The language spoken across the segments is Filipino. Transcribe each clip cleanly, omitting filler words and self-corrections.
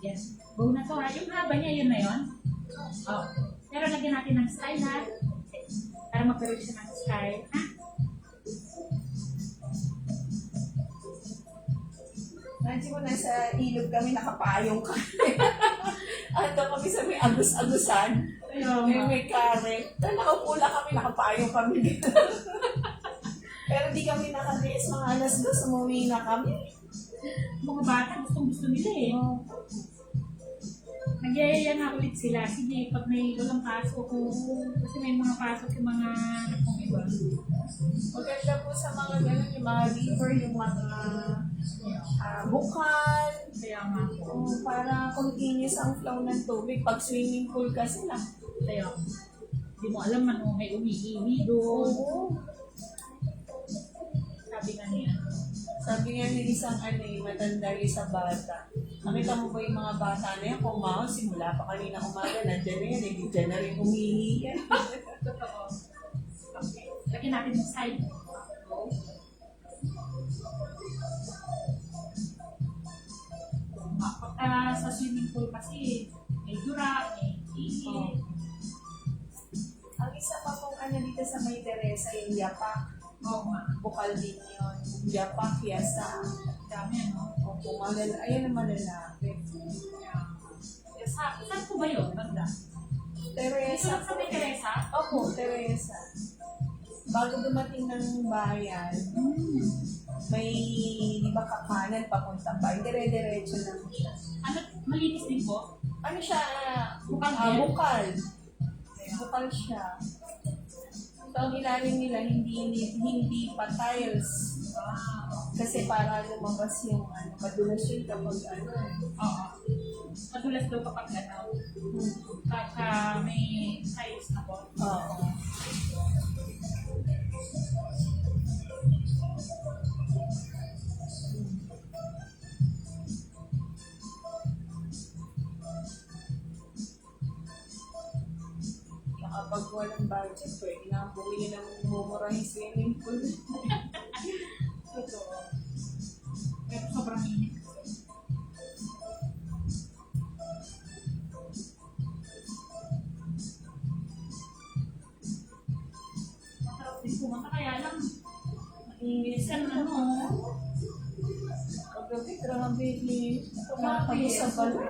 Yes. Go na to ha. Yung haba niya, yun na yun. Oh. Pero lagyan natin ng style ha. Para magkaroon siya ng style. Ha? Nandiyo mo, nasa ilog kami, nakapayong kami. Ando kami sa may agus-agusan. Ayun. May kare. Dahil nakapula kami, nakapayong kami dito. Pero di kami nakatiis, mga alas 2, umuwi na kami. Mga bata, gustong-gusto nila eh. Nagyayaya na ulit sila. Sige, pag may walang pasok, kasi may mga pasok yung mga anak kong iba. Maganda po sa mga ganun, yung mga river, yung mga bukal. Kaya nga po. Para continuous ang flow ng tubig. Pag swimming pool kasi na. Kaya, hindi mo alam ano, may umiiwi doon. Oo. Sabi nga niya. Sabi nga ng isang matanda yung sa bata. Nakita mo ba yung mga bata na yan? Kung mahal, simula pa kanina umaga, nandiyan na yan, hindi dyan na rin humihi yan. Totoo. Okay. Lagyan natin yung side. Pagka sa swimming pool kasi, may dura, may ihi. Ang isa pa pong dito sa May Teresa, yung yapak. Oo nga. Bukal din yun. Yapak, yasa. Dami ano. Opo, ayun ang malalapit. Saan po ba yun? Banda? Ito Teresa. lang sa may Teresa? Opo, Teresa. Bago dumating ng bayan, may di ba kakanan papuntang bayan, dire-diretso lang siya. Ano, malinis din po? Ano siya? Bukal din? Bukal. Bukal siya. So, ang ilalim nila, hindi pa tiles. Kasi para lumabas yung madulas yun kapag Oo. Madulas daw kapag ano. Baka may size na po. Oo. Kapag walang budget, pwede na bumili ng mumurahing swimming pool. Totoo. Pero sobrang init. Masarap din pumunta kaya lang. Minsan ano. Paggabi, grabe, tumakabo sa balo.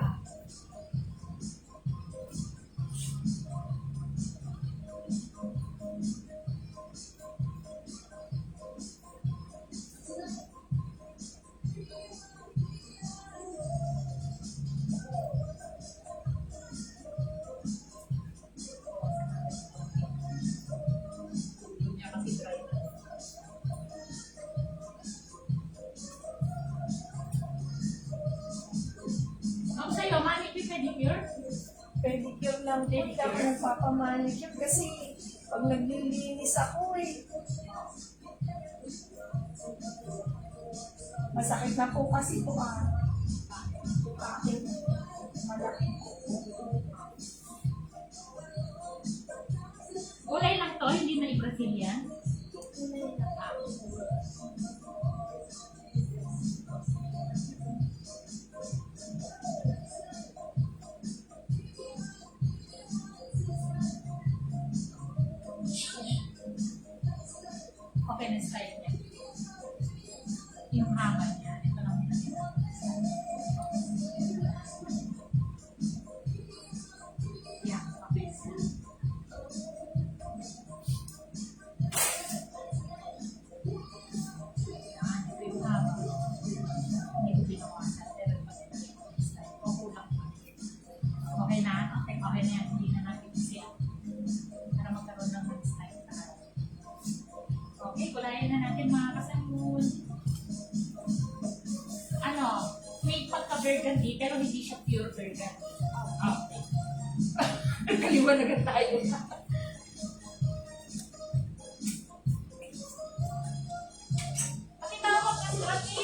Niya kasi dry na. Ako sa'yo, manicure, pedicure? Pedicure lang po, hindi ako nagpapamanicure kasi pag naglilinis ako masakit na po kasi ito aking malaki. Kulay lang to, hindi na i-Brazilian. Okay na style niya. Yung haba niya, ito lang pinakita. Yeah, okay. Yan, ito yung haba. Hindi ko binawasan, pero maganda yung style. O kulang pa. Okay na? Okay, okay na yan. Hindi na natin siya. Para magkaroon ng good style tayo. Okay, kulayan na natin mga kasamul. Ano, may pagka-burgundy pero hindi siya pure burgundy. Okay. Kaliwanagan tayo.